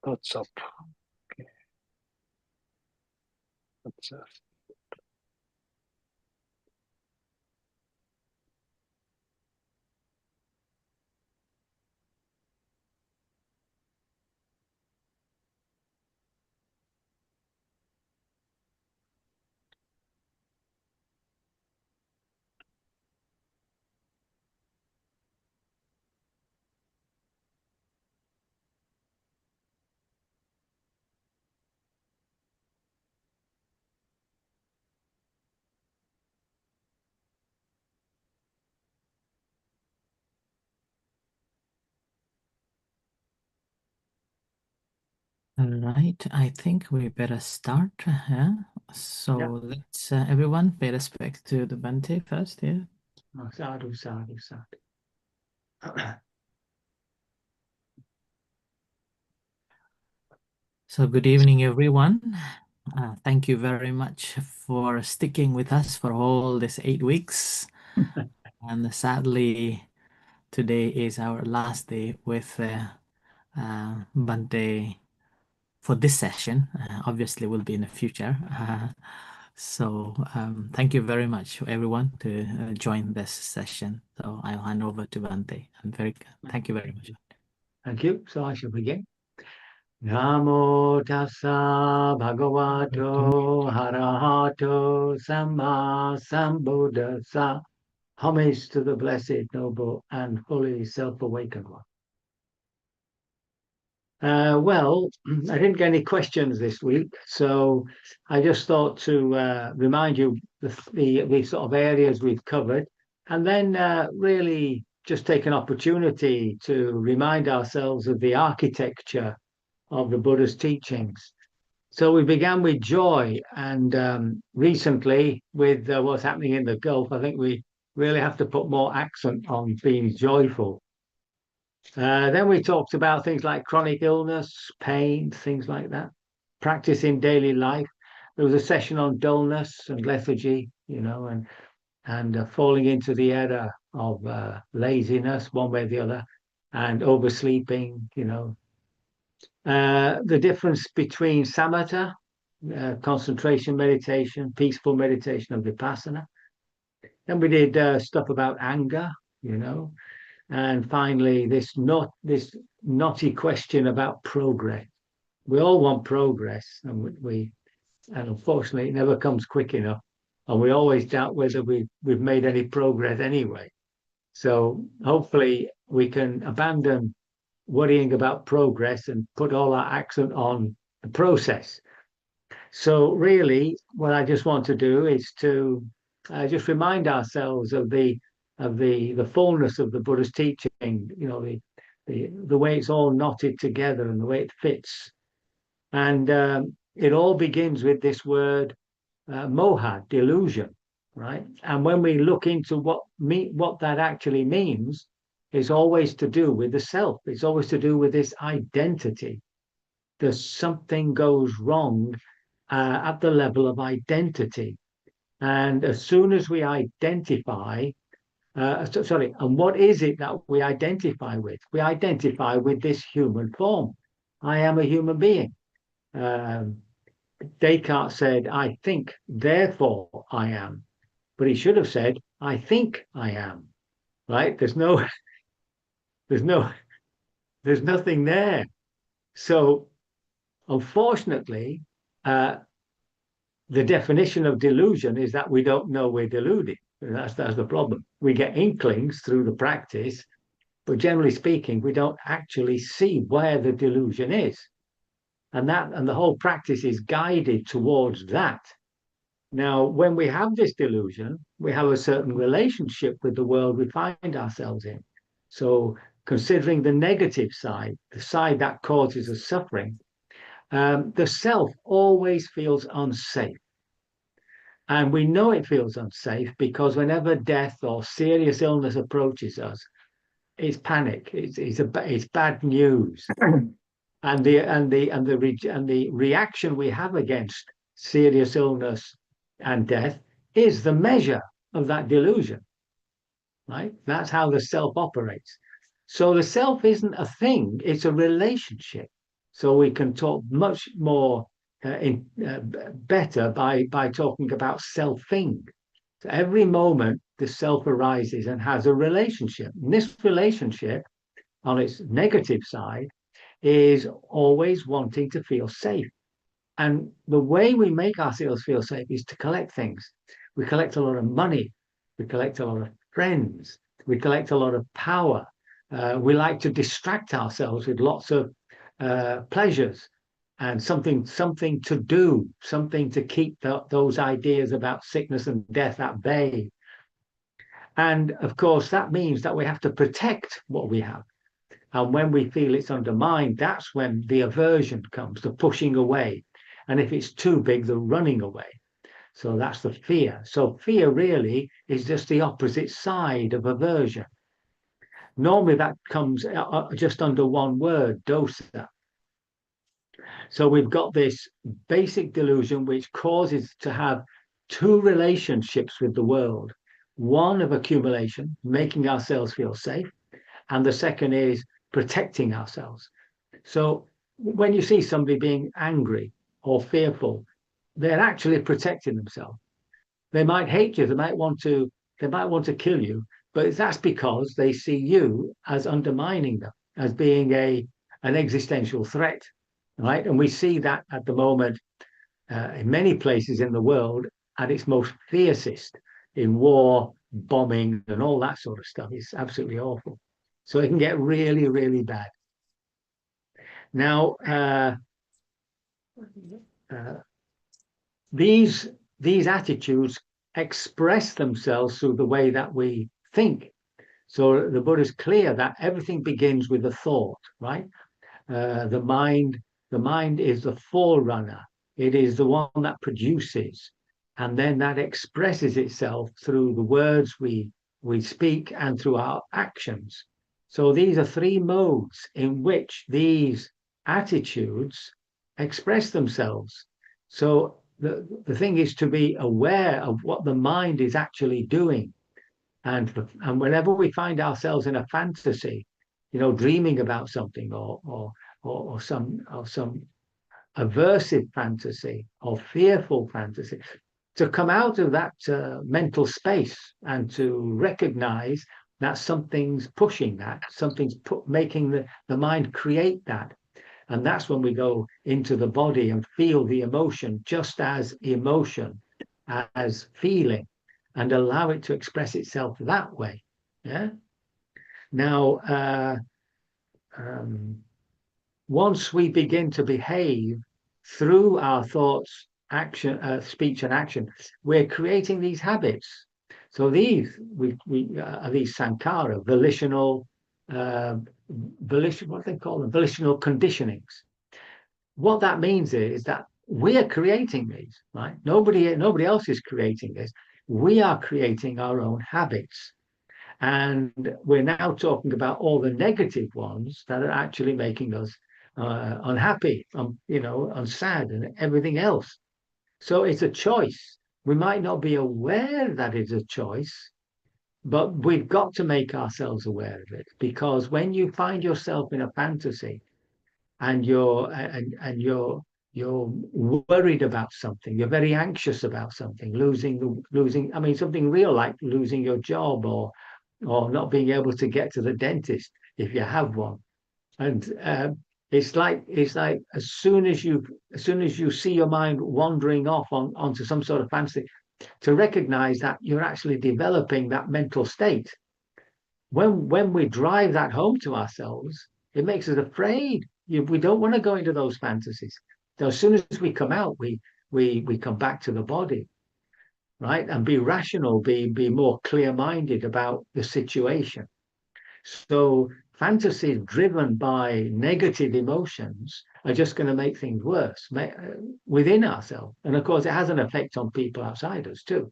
Thoughts up. Okay. That's All right, I think we better start. So yeah. let's everyone pay respect to the Bhante first. Yeah. Oh, sadhu, sadhu, sadhu. So good evening, everyone. Thank you very much for sticking with us for all these 8 weeks. And sadly, today is our last day with Bhante for this session. Obviously, will be in the future. So thank you very much, everyone, to join this session. So I'll hand over to Bhante. Thank you very much. Thank you. So I shall begin. Namo tassa bhagavato harahato samma sambuddhassa. Homage to the blessed, noble, and holy self-awakened one. Well, I didn't get any questions this week, so I just thought to remind you the sort of areas we've covered, and then really just take an opportunity to remind ourselves of the architecture of the Buddha's teachings. So we began with joy, and recently with what's happening in the Gulf, I think we really have to put more accent on being joyful. Then we talked about things like chronic illness, pain, things like that, practice in daily life. There was a session on dullness and lethargy, and falling into the error of laziness, one way or the other, and oversleeping. The difference between samatha, concentration meditation, peaceful meditation, and vipassana. Then we did stuff about anger, you know, and finally, this knotty question about progress. We all want progress, and unfortunately, it never comes quick enough, and we always doubt whether we've made any progress anyway. So hopefully, we can abandon worrying about progress and put all our accent on the process. So really, what I just want to do is to just remind ourselves of the fullness of the Buddha's teaching. The way it's all knotted together and the way it fits. And it all begins with this word moha, delusion, right? And when we look into what that actually means, it's always to do with the self. It's always to do with this identity. There's something goes wrong at the level of identity. And as soon as we identify, and what is it that we identify with? We identify with this human form. I am a human being. Um, Descartes said, I think, therefore I am. But he should have said, I think I am. Right? There's no, there's nothing there. So unfortunately, the definition of delusion is that we don't know we're deluded. That's the problem. We get inklings through the practice, but generally speaking, we don't actually see where the delusion is. And the whole practice is guided towards that. Now, when we have this delusion, we have a certain relationship with the world we find ourselves in. So considering the negative side, the side that causes us suffering, the self always feels unsafe. And we know it feels unsafe because whenever death or serious illness approaches us, it's panic. It's bad news, and the reaction we have against serious illness and death is the measure of that delusion. Right? That's how the self operates. So the self isn't a thing; it's a relationship. So we can talk much more better by talking about selfing. So every moment the self arises and has a relationship. And this relationship, on its negative side, is always wanting to feel safe. And the way we make ourselves feel safe is to collect things. We collect a lot of money. We collect a lot of friends. We collect a lot of power. We like to distract ourselves with lots of pleasures and something to do, something to keep those ideas about sickness and death at bay. And of course, that means that we have to protect what we have. And when we feel it's undermined, that's when the aversion comes, the pushing away. And if it's too big, the running away. So that's the fear. So fear really is just the opposite side of aversion. Normally that comes just under one word, dosa. So we've got this basic delusion which causes to have two relationships with the world. One of accumulation, making ourselves feel safe, and the second is protecting ourselves. So when you see somebody being angry or fearful, they're actually protecting themselves. They might hate you, they might want to kill you, but that's because they see you as undermining them, as being an existential threat, right? And we see that at the moment in many places in the world at its most fiercest, in war, bombing, and all that sort of stuff. It's absolutely awful. So it can get really, really bad. Now, uh, these attitudes express themselves through the way that we think. So the Buddha is clear that everything begins with a thought, right? The mind is the forerunner. It is the one that produces, and then that expresses itself through the words we speak and through our actions. So these are three modes in which these attitudes express themselves. So the thing is to be aware of what the mind is actually doing. And whenever we find ourselves in a fantasy, dreaming about something or some aversive fantasy or fearful fantasy, to come out of that mental space and to recognize that something's pushing that, something's making the mind create that. And that's when we go into the body and feel the emotion just as emotion, as feeling, and allow it to express itself that way. Yeah. Now, once we begin to behave through our thoughts, action, speech, and action, we're creating these habits. So these are these sankhara, volitional, what they call them, volitional conditionings. What that means is that we're creating these, right? Nobody else is creating this. We are creating our own habits. And we're now talking about all the negative ones that are actually making us unhappy, sad and everything else. So it's a choice. We might not be aware that it's a choice, but we've got to make ourselves aware of it, because when you find yourself in a fantasy and you're worried about something, you're very anxious about something, something real like losing your job or not being able to get to the dentist if you have one. And it's like as soon as you see your mind wandering off onto some sort of fantasy, to recognize that you're actually developing that mental state. When we drive that home to ourselves, it makes us afraid. We don't want to go into those fantasies. So as soon as we come out, we come back to the body, right? And be rational, be more clear-minded about the situation. So fantasies driven by negative emotions are just going to make things worse within ourselves. And of course, it has an effect on people outside us too.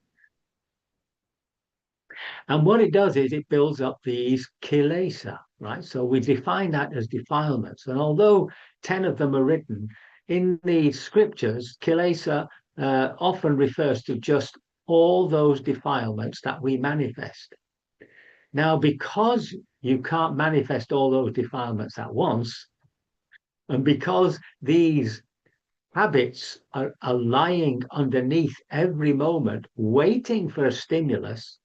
And what it does is it builds up these kilesa, right? So we define that as defilements. And although 10 of them are written in the scriptures, kilesa often refers to just all those defilements that we manifest. Now, because you can't manifest all those defilements at once, And because these habits are lying underneath every moment, waiting for a stimulus,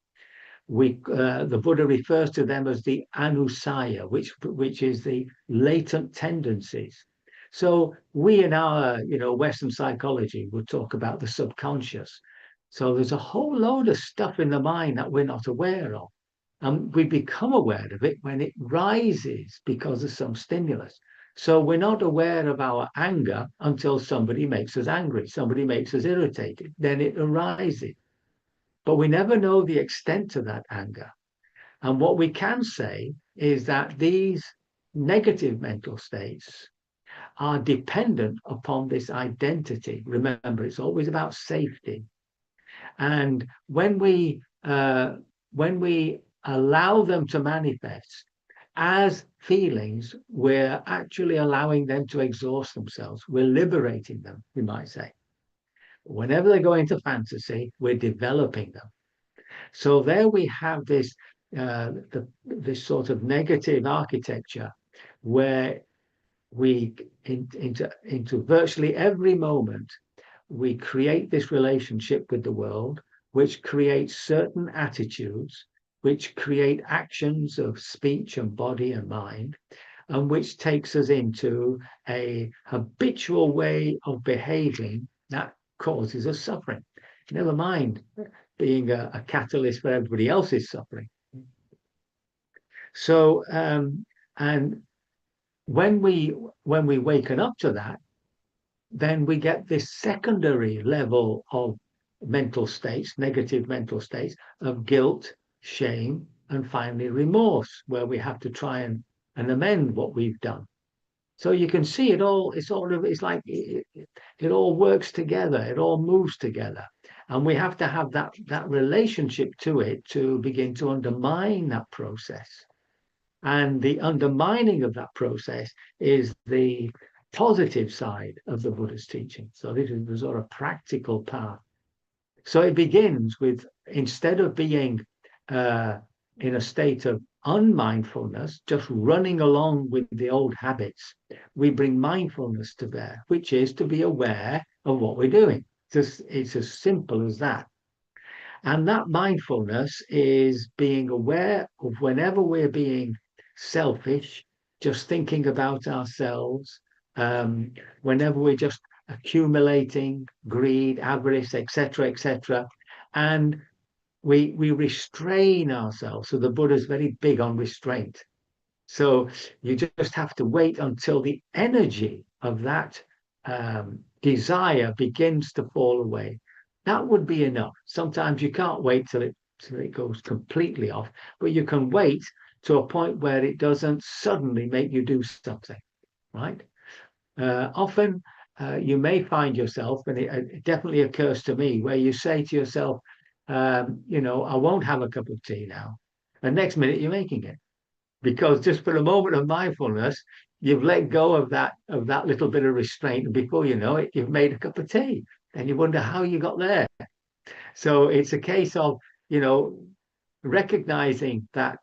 the Buddha refers to them as the anusaya, which is the latent tendencies. So we in our Western psychology would talk about the subconscious. So there's a whole load of stuff in the mind that we're not aware of. And we become aware of it when it rises because of some stimulus. So we're not aware of our anger until somebody makes us angry, somebody makes us irritated, then it arises. But we never know the extent of that anger. And what we can say is that these negative mental states are dependent upon this identity. Remember, it's always about safety. And when we allow them to manifest as feelings, we're actually allowing them to exhaust themselves. We're liberating them, we might say. Whenever they go into fantasy, we're developing them. So there we have this sort of negative architecture where into virtually every moment we create this relationship with the world, which creates certain attitudes, which create actions of speech and body and mind, and which takes us into a habitual way of behaving that causes us suffering. Never mind being a catalyst for everybody else's suffering. So, and when we waken up to that, then we get this secondary level of mental states, negative mental states of guilt, shame, and finally remorse, where we have to try and amend what we've done. So you can see it all. It's like it all works together. It all moves together, and we have to have that relationship to it to begin to undermine that process. And the undermining of that process is the positive side of the Buddha's teaching. So this is the sort of practical path. So it begins with, instead of being in a state of unmindfulness, just running along with the old habits, we bring mindfulness to bear, which is to be aware of what we're doing. It's as simple as that. And that mindfulness is being aware of whenever we're being selfish, just thinking about ourselves, whenever we're just accumulating greed, avarice, etc., and we restrain ourselves. So the Buddha is very big on restraint. So you just have to wait until the energy of that desire begins to fall away. That would be enough. Sometimes you can't wait till it goes completely off, but you can wait to a point where it doesn't suddenly make you do something, right? Often you may find yourself, and it definitely occurs to me, where you say to yourself, I won't have a cup of tea now. And next minute you're making it, because just for a moment of mindfulness, you've let go of that little bit of restraint, and before you know it, you've made a cup of tea, and you wonder how you got there. So it's a case of recognizing that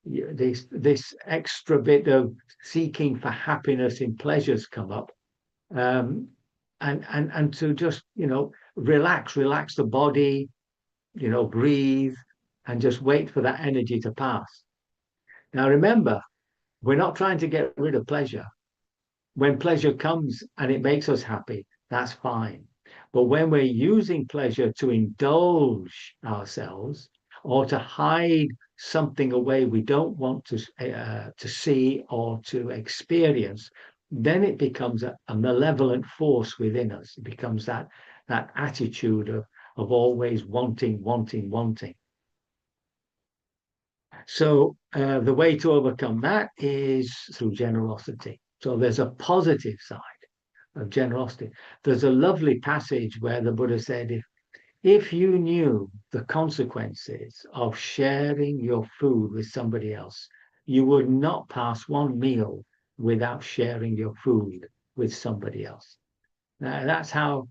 this extra bit of seeking for happiness in pleasures come up, and to just relax the body, breathe, and just wait for that energy to pass. Now remember, we're not trying to get rid of pleasure. When pleasure comes and it makes us happy, that's fine. But when we're using pleasure to indulge ourselves or to hide something away we don't want to see or to experience, then it becomes a malevolent force within us. It becomes that attitude of always wanting. So the way to overcome that is through generosity. So there's a positive side of generosity. There's a lovely passage where the Buddha said, if you knew the consequences of sharing your food with somebody else, you would not pass one meal without sharing your food with somebody else. Now, that's how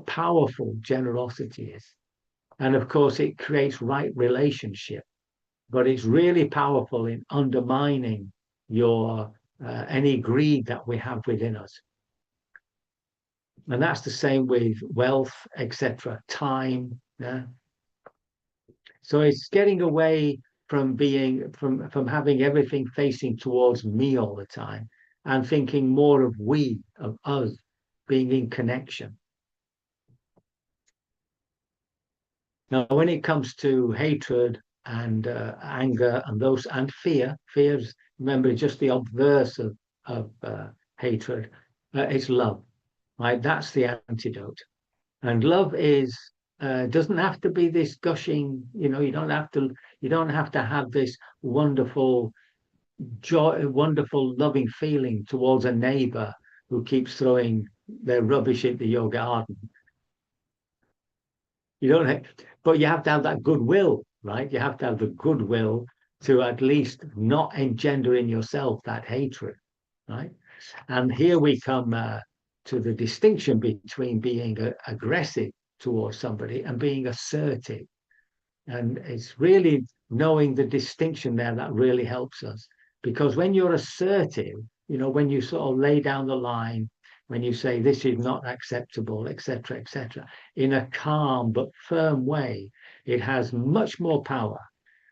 powerful generosity is. And of course, it creates right relationship, but it's really powerful in undermining your any greed that we have within us. And that's the same with wealth, etc., time. Yeah? So it's getting away from from having everything facing towards me all the time and thinking more of we, of us, being in connection. Now, when it comes to hatred and anger and those and fears, remember, just the obverse of hatred, it's love, right? That's the antidote. And love is doesn't have to be this gushing, you don't have to have this wonderful joy, wonderful loving feeling towards a neighbor who keeps throwing their rubbish into your garden. You don't have, but you have to have that goodwill, right? You have to have the goodwill to at least not engender in yourself that hatred, right? And here we come to the distinction between being aggressive towards somebody and being assertive. And it's really knowing the distinction there that really helps us. Because when you're assertive, when you sort of lay down the line, when you say this is not acceptable, etc., in a calm but firm way, it has much more power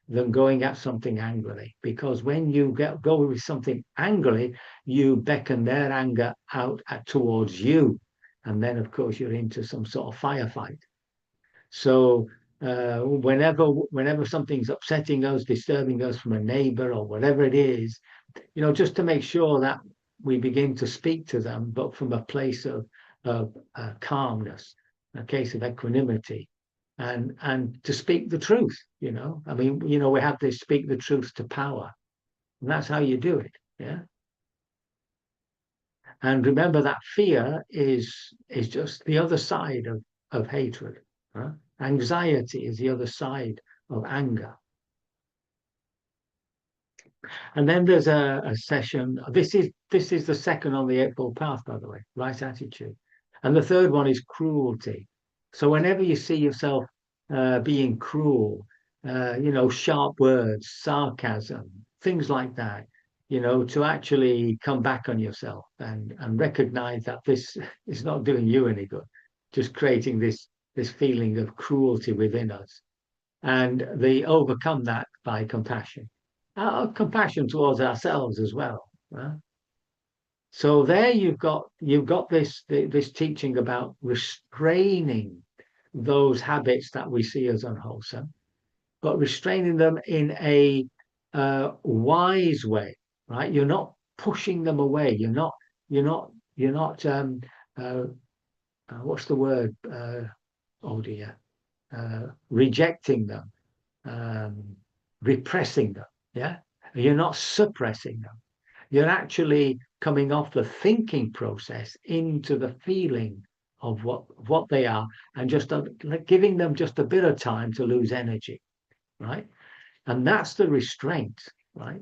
than going at something angrily. Because when you go with something angrily, you beckon their anger out towards you. And then, of course, you're into some sort of firefight. So whenever something's upsetting us, disturbing us from a neighbor or whatever it is, just to make sure that we begin to speak to them, but from a place of calmness, a case of equanimity, and to speak the truth. I mean, we have this speak the truth to power, and that's how you do it. Yeah. And remember that fear is just the other side of hatred. Huh? Anxiety is the other side of anger. And then there's a session. This is the second on the Eightfold Path, by the way, right attitude. And the third one is cruelty. So whenever you see yourself being cruel, sharp words, sarcasm, things like that, to actually come back on yourself and recognize that this is not doing you any good, just creating this feeling of cruelty within us. And they overcome that by compassion. Compassion towards ourselves as well. Right? So there you've got this teaching about restraining those habits that we see as unwholesome, but restraining them in a wise way. Right? You're not pushing them away. You're not. What's the word? Oh dear. Rejecting them, repressing them. Yeah, you're not suppressing them. You're actually coming off the thinking process into the feeling of what they are, and just giving them just a bit of time to lose energy, right? And that's the restraint, right?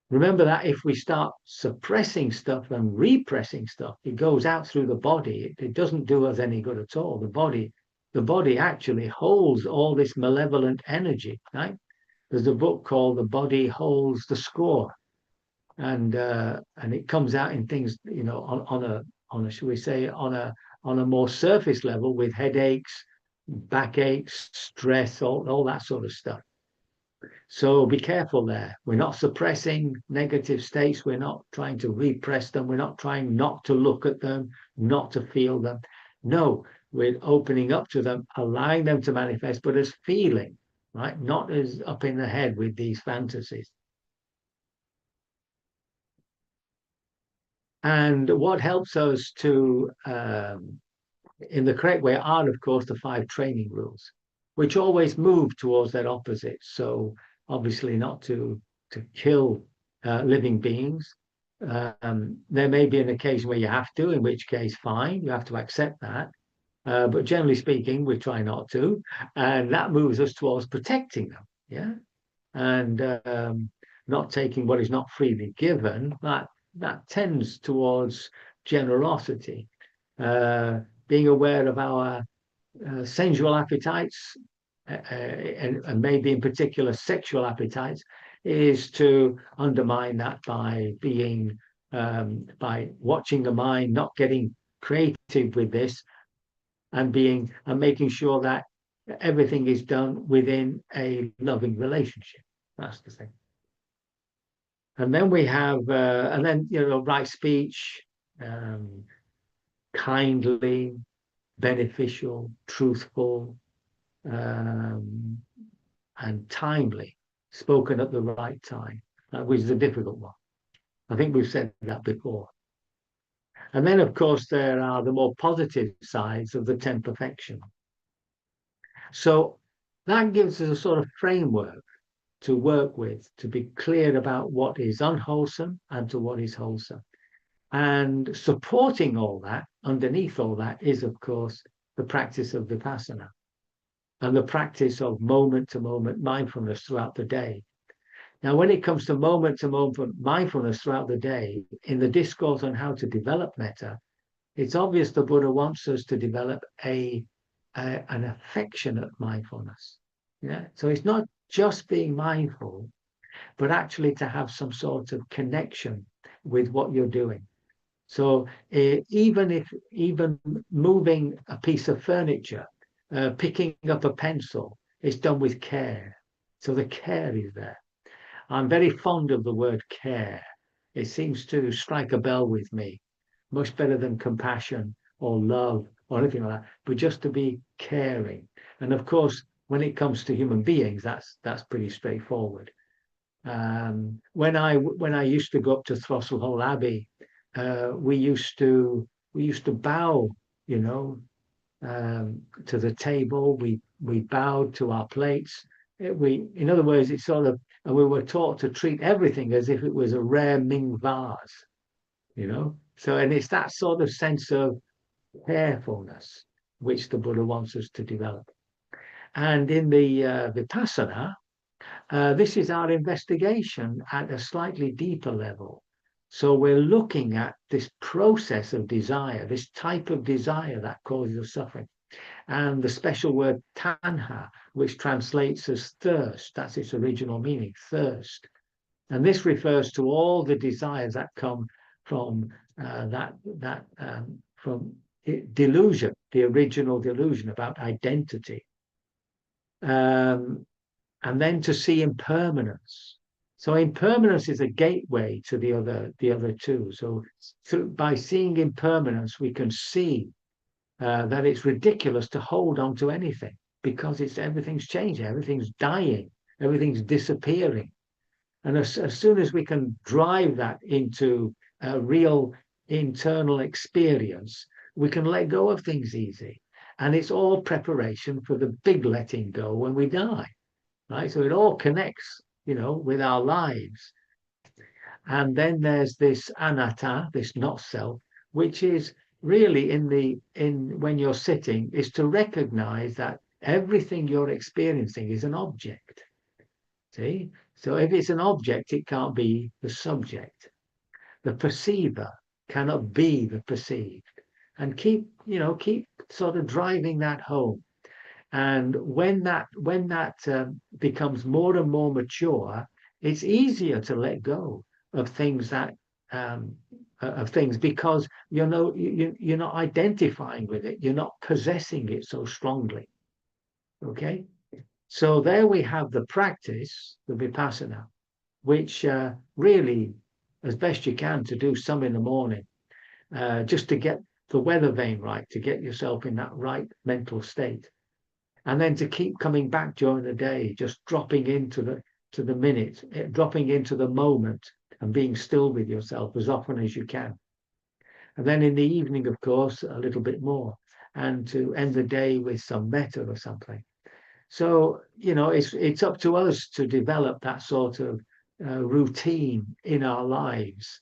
Remember that if we start suppressing stuff and repressing stuff, it goes out through the body. It doesn't do us any good at all. The body actually holds all this malevolent energy, right? There's a book called The Body Holds the Score. And it comes out in things, on a should we say, on a more surface level, with headaches, backaches, stress, all that sort of stuff. So be careful there. We're not suppressing negative states. We're not trying to repress them. We're not trying not to look at them, not to feel them. No, we're opening up to them, allowing them to manifest, but as feeling, right? Not as up in the head with these fantasies. And what helps us to, in the correct way, are, of course, the 5 training rules, which always move towards their opposite. So obviously not to kill living beings. There may be an occasion where you have to, in which case, fine, you have to accept that. But generally speaking, we try not to. And that moves us towards protecting them. Yeah. And not taking what is not freely given, that tends towards generosity. Being aware of our sensual appetites, and maybe in particular sexual appetites, is to undermine that by being by watching the mind, not getting creative with this, and making sure that everything is done within a loving relationship. That's the thing. And then we have, and then right speech, kindly, beneficial, truthful, and timely, spoken at the right time, which is a difficult one. I think we've said that before. And then, of course, there are the more positive sides of the 10 perfection. So that gives us a sort of framework to work with, to be clear about what is unwholesome and to what is wholesome. And supporting all that, underneath all that, is, of course, the practice of Vipassana and the practice of moment-to-moment mindfulness throughout the day. Now, when it comes to moment-to-moment mindfulness throughout the day, in the discourse on how to develop metta, it's obvious the Buddha wants us to develop an affectionate mindfulness. Yeah. So it's not just being mindful, but actually to have some sort of connection with what you're doing. So even moving a piece of furniture, picking up a pencil, it's done with care. So the care is there. I'm very fond of the word care. It seems to strike a bell with me, much better than compassion or love or anything like that, but just to be caring. And of course, when it comes to human beings, that's pretty straightforward. When I used to go up to Throstle Hall Abbey, we used to bow, to the table. We bowed to our plates. In other words, it's sort of, and we were taught to treat everything as if it was a rare Ming vase, So, and it's that sort of sense of carefulness which the Buddha wants us to develop. And in the Vipassana, this is our investigation at a slightly deeper level. So we're looking at this process of desire, this type of desire that causes us suffering. And the special word tanha, which translates as thirst, that's its original meaning, thirst. And this refers to all the desires that come from from delusion, the original delusion about identity. And then to see impermanence. So impermanence is a gateway to the other two. So by seeing impermanence, we can see that it's ridiculous to hold on to anything because everything's changing, everything's dying, everything's disappearing. And as soon as we can drive that into a real internal experience, we can let go of things easy. And it's all preparation for the big letting go when we die. Right? So it all connects, with our lives. And then there's this anatta, this not self, which is really when you're sitting, is to recognize that everything you're experiencing is an object. See? So if it's an object, it can't be the subject. The perceiver cannot be the perceived. And keep sort of driving that home. And when that becomes more and more mature, it's easier to let go of things because you're not identifying with it, you're not possessing it so strongly. Okay, so there we have the practice, the vipassana, which really, as best you can, to do some in the morning, just to get the weather vane right, to get yourself in that right mental state. And then to keep coming back during the day, just dropping into the minute, dropping into the moment and being still with yourself as often as you can. And then in the evening, of course, a little bit more, and to end the day with some metta or something. So, it's up to us to develop that sort of routine in our lives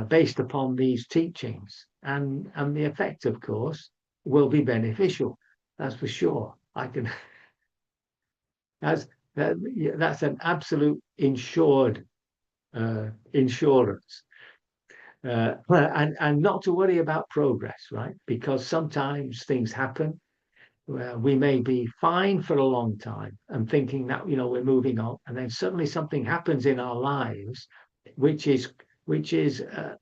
based upon these teachings. And the effect, of course, will be beneficial. That's for sure. That's an absolute insurance, and not to worry about progress, right? Because sometimes things happen we may be fine for a long time and thinking that we're moving on, and then suddenly something happens in our lives, which is a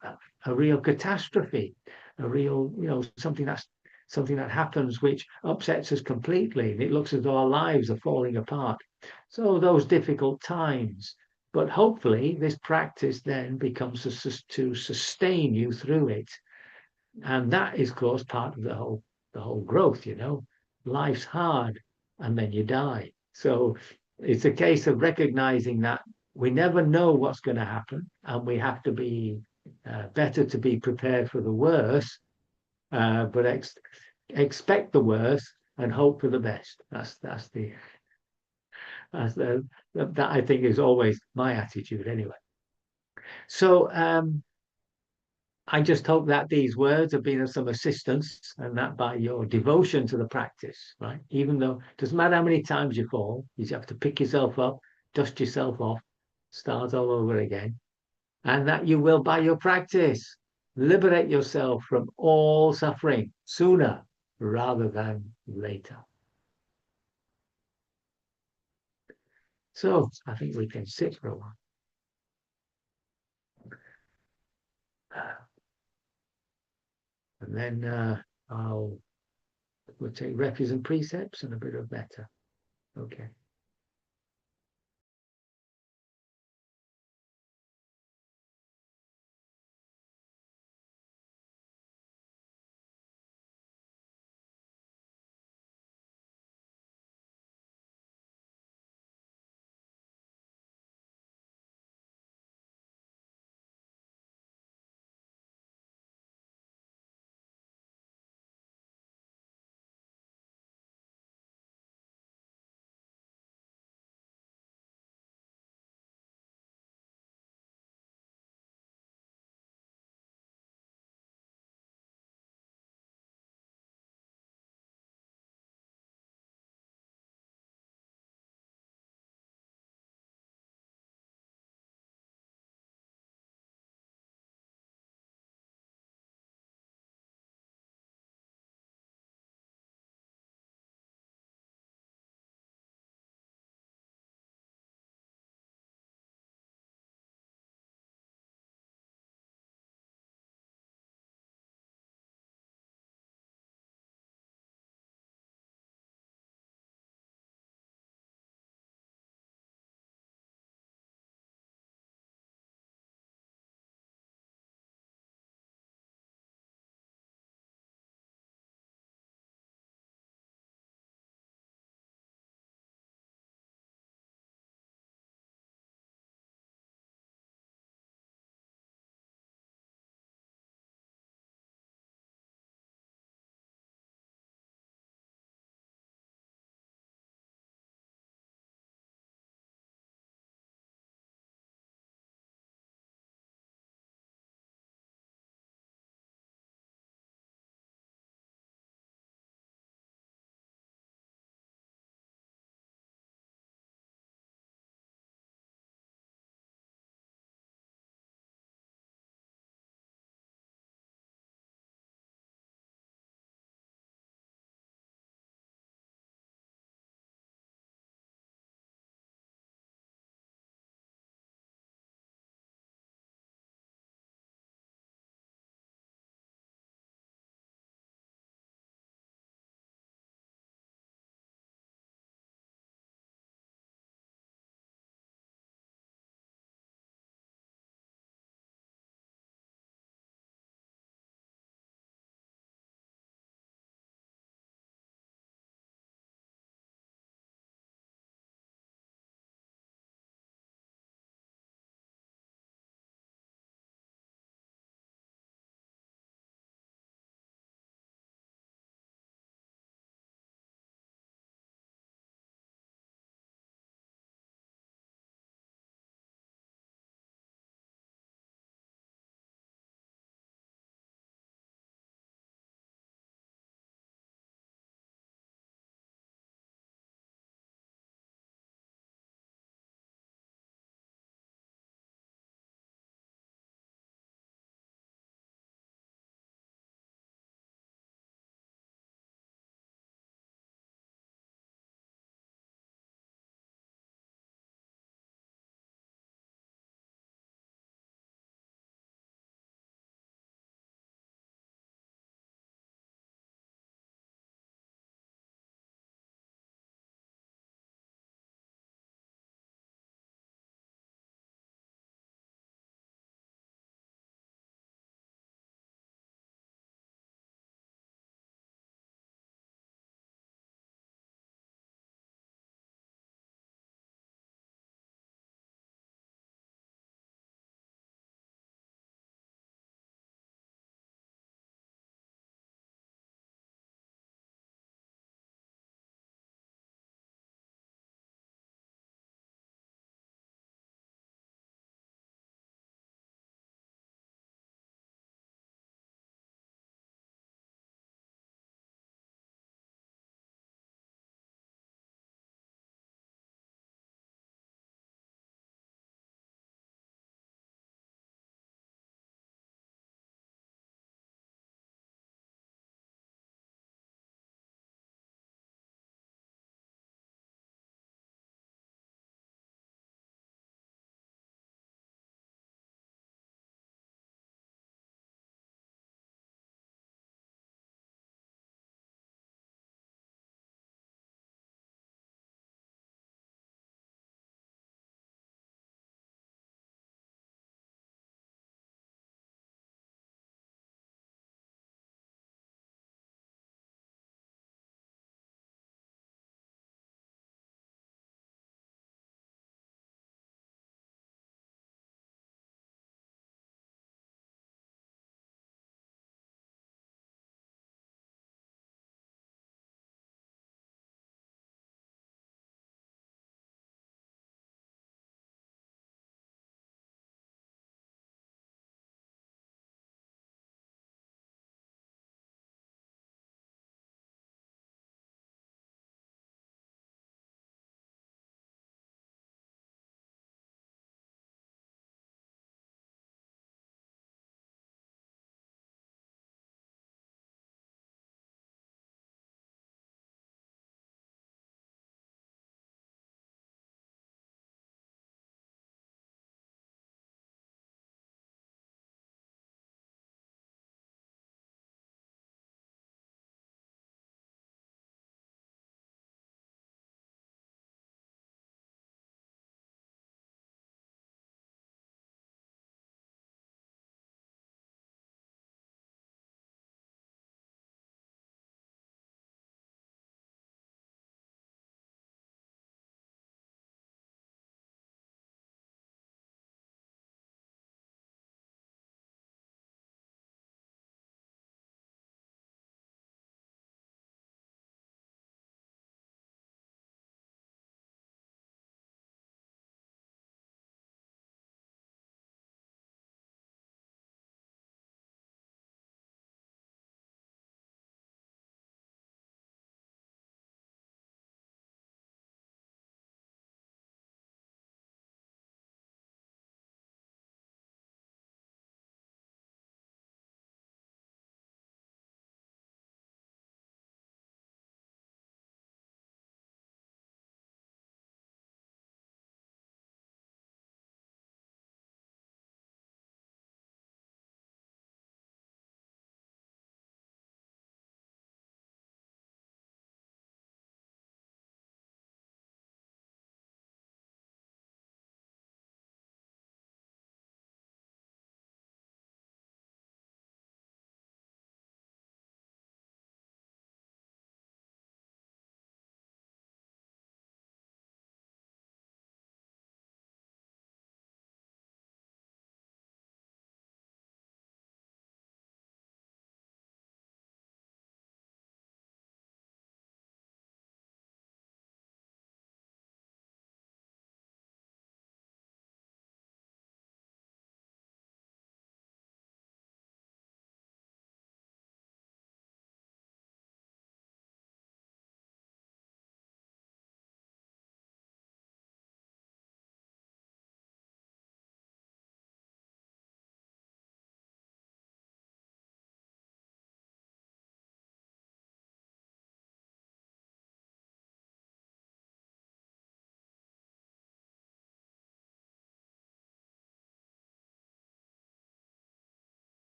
real catastrophe, a real something that happens which upsets us completely, and it looks as though our lives are falling apart. So those difficult times, but hopefully this practice then becomes to sustain you through it, and that is, of course, part of the whole growth. Life's hard, and then you die. So it's a case of recognizing that we never know what's going to happen, and we have to be better to be prepared for the worst, but expect the worst and hope for the best. That I think is always my attitude anyway. So I just hope that these words have been of some assistance, and that by your devotion to the practice, right? Even though it doesn't matter how many times you fall, you have to pick yourself up, dust yourself off, start all over again, and that you will, by your practice, liberate yourself from all suffering sooner rather than later. So I think we can sit for a while. And then we'll take refuge and precepts and a bit of metta. Okay.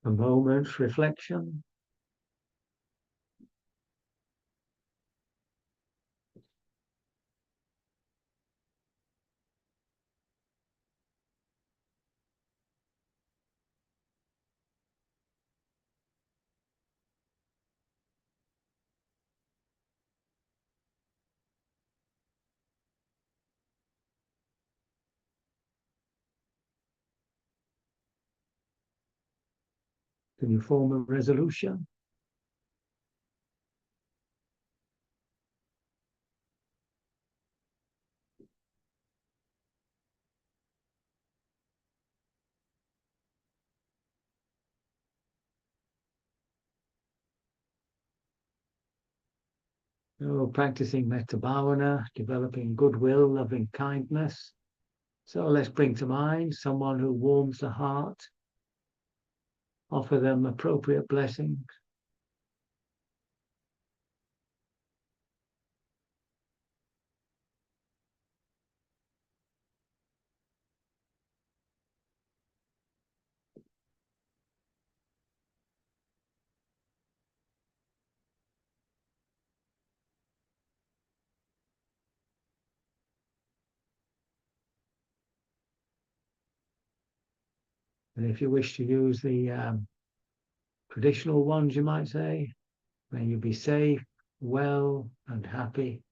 A moment's reflection. Can you form a resolution? Oh, practicing metta bhavana, developing goodwill, loving kindness. So let's bring to mind someone who warms the heart, offer them appropriate blessings. And if you wish to use the traditional ones, you might say, may you be safe, well, and happy.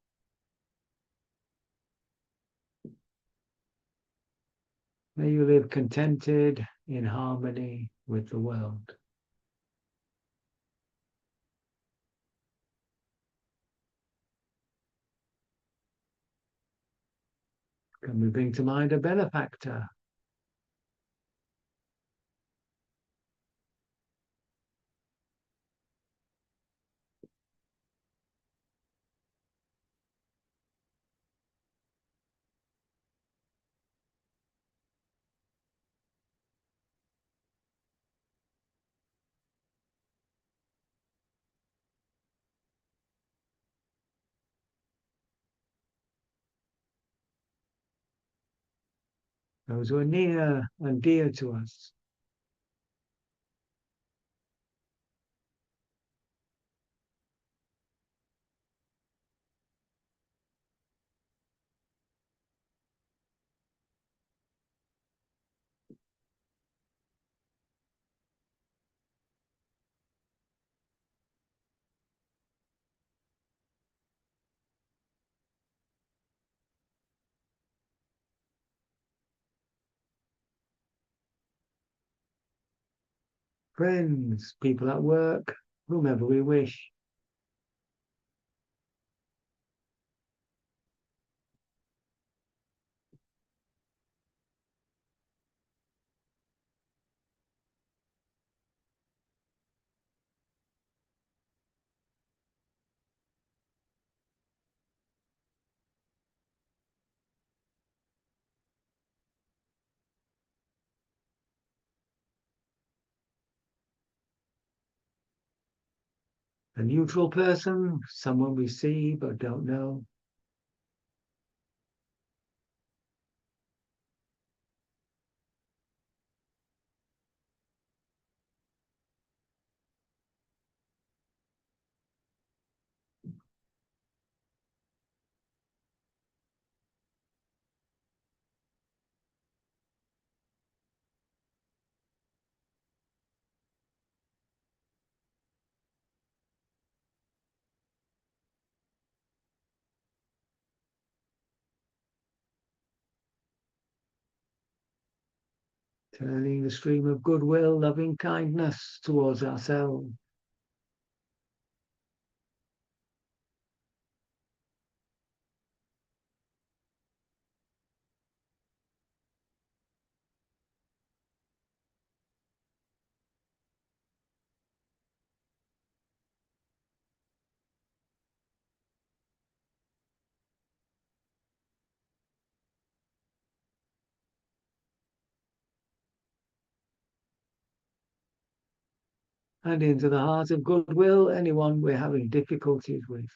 May you live contented in harmony with the world. Can we bring to mind a benefactor? Those who are near and dear to us. Friends, people at work, whomever we wish. A neutral person, someone we see but don't know. Turning the stream of goodwill, loving kindness towards ourselves. And into the heart of goodwill, anyone we're having difficulties with.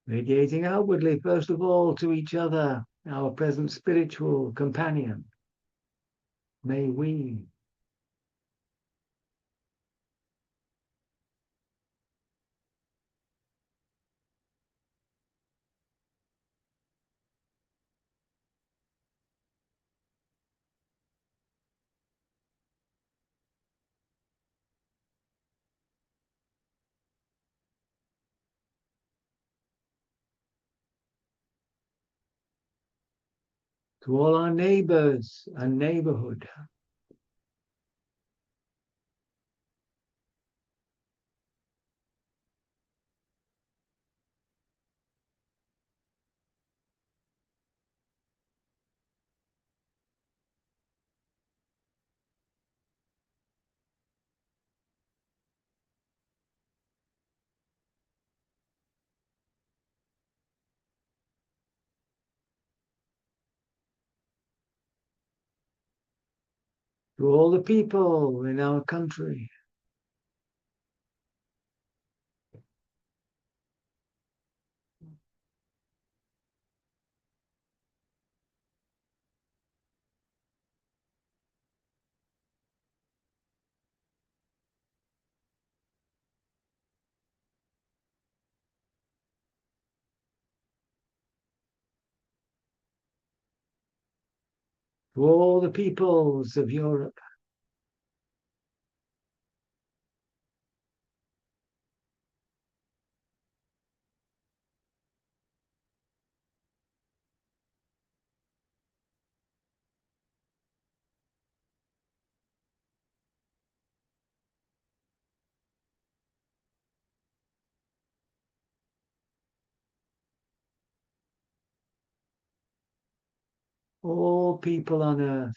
radiating outwardly, first of all, to each other, our present spiritual companion. May we to all our neighbors and neighborhood, to all the people in our country, to all the peoples of Europe, all people on earth,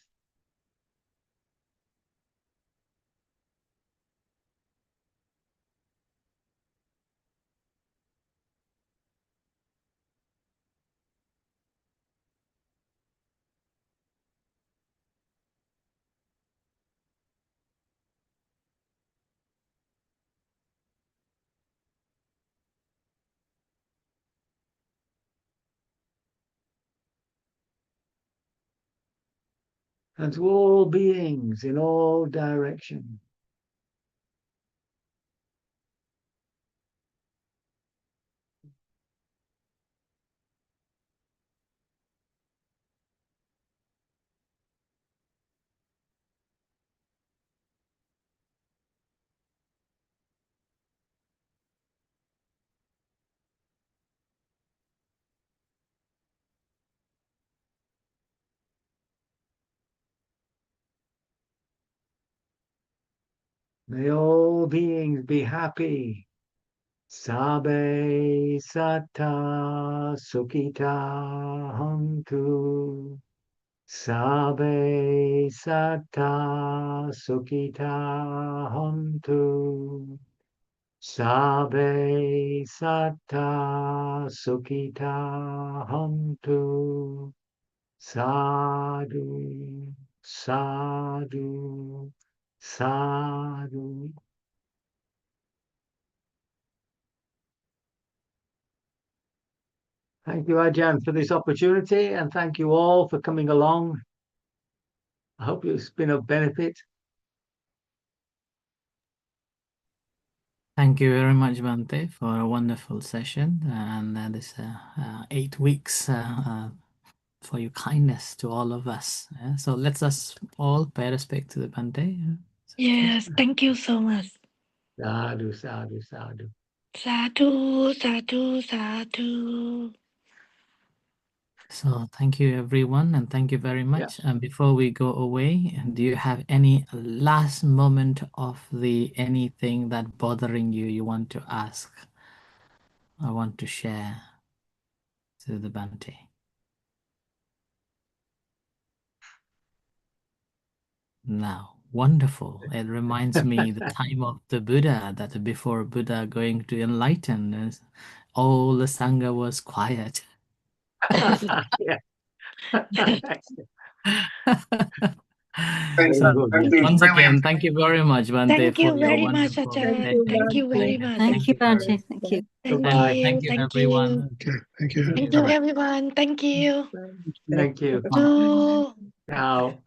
and to all beings in all directions. May all beings be happy. Sabe sata sukita hantu. Sabe sata sukita hantu. Sabe sata sukita hantu. Sadhu, sadhu, sadhu. Thank you, Ajahn, for this opportunity, and thank you all for coming along. I hope it's been of benefit. Thank you very much, Bhante, for a wonderful session and this 8 weeks for your kindness to all of us. So let's us all pay respect to the Bhante. Yes, thank you so much. Sadhu, sadhu, sadhu. Sadhu, sadhu, sadhu. So thank you, everyone, and thank you very much. And before we go away, do you have any last moment of the anything that bothering you you want to ask? I want to share to the Bhante. Now, wonderful. It reminds me the time of the Buddha, that before Buddha going to enlighten, all the Sangha was quiet. Yeah. Thank So, you. Thank you. once Brilliant. again, thank you very much, Bhante, Thank for you your very much, wonderful Acha. Thank you very much. Thank you, Bhante. Thank you. Thank Bye-bye. you. Thank you, Thank everyone. you. Okay. Thank you. Thank you, Bye-bye. everyone. Thank you. Thank you. To Ciao.